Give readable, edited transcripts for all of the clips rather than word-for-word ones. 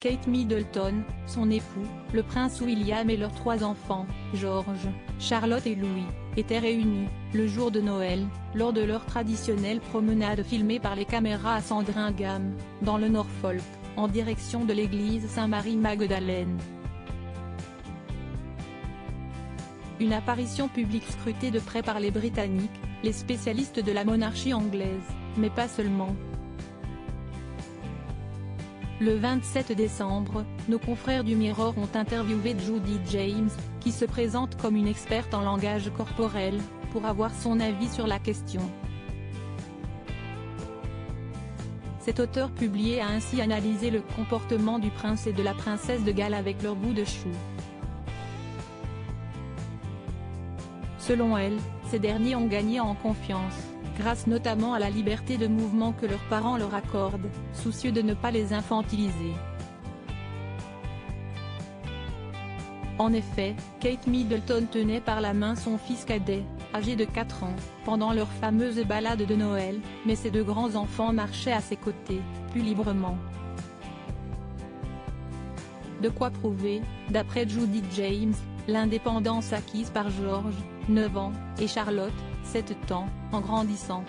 Kate Middleton, son époux, le prince William et leurs 3 enfants, George, Charlotte et Louis, étaient réunis, le jour de Noël, lors de leur traditionnelle promenade filmée par les caméras à Sandringham, dans le Norfolk, en direction de l'église Saint-Marie-Magdalène. Une apparition publique scrutée de près par les Britanniques, les spécialistes de la monarchie anglaise, mais pas seulement. Le 27 décembre, nos confrères du Mirror ont interviewé Judi James, qui se présente comme une experte en langage corporel, pour avoir son avis sur la question. Cet auteur publié a ainsi analysé le comportement du prince et de la princesse de Galles avec leur bout de chou. Selon elle, ces derniers ont gagné en confiance, grâce notamment à la liberté de mouvement que leurs parents leur accordent, soucieux de ne pas les infantiliser. En effet, Kate Middleton tenait par la main son fils cadet, âgé de 4 ans, pendant leur fameuse balade de Noël, mais ses 2 grands-enfants marchaient à ses côtés, plus librement. De quoi prouver, d'après Judi James, l'indépendance acquise par George, 9 ans, et Charlotte, 7 ans, en grandissant.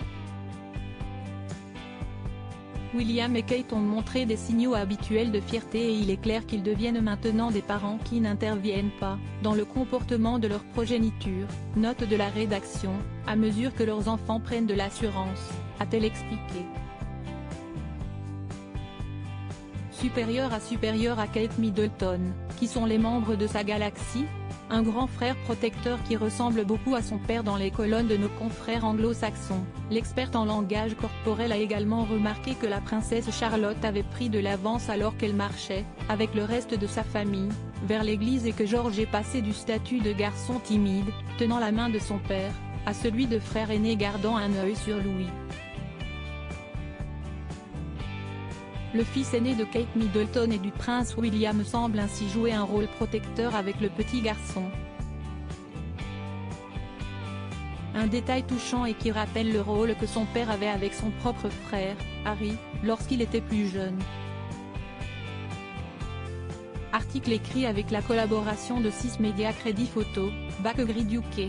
William et Kate ont montré des signaux habituels de fierté et il est clair qu'ils deviennent maintenant des parents qui n'interviennent pas dans le comportement de leur progéniture, note de la rédaction, à mesure que leurs enfants prennent de l'assurance, a-t-elle expliqué. Supérieur à Kate Middleton, qui sont les membres de sa galaxie ? Un grand frère protecteur qui ressemble beaucoup à son père dans les colonnes de nos confrères anglo-saxons. L'experte en langage corporel a également remarqué que la princesse Charlotte avait pris de l'avance alors qu'elle marchait, avec le reste de sa famille, vers l'église et que George est passé du statut de garçon timide, tenant la main de son père, à celui de frère aîné gardant un œil sur Louis. Le fils aîné de Kate Middleton et du prince William semble ainsi jouer un rôle protecteur avec le petit garçon. Un détail touchant et qui rappelle le rôle que son père avait avec son propre frère, Harry, lorsqu'il était plus jeune. Article écrit avec la collaboration de 6 médias Crédit Photo, Backgrid UK.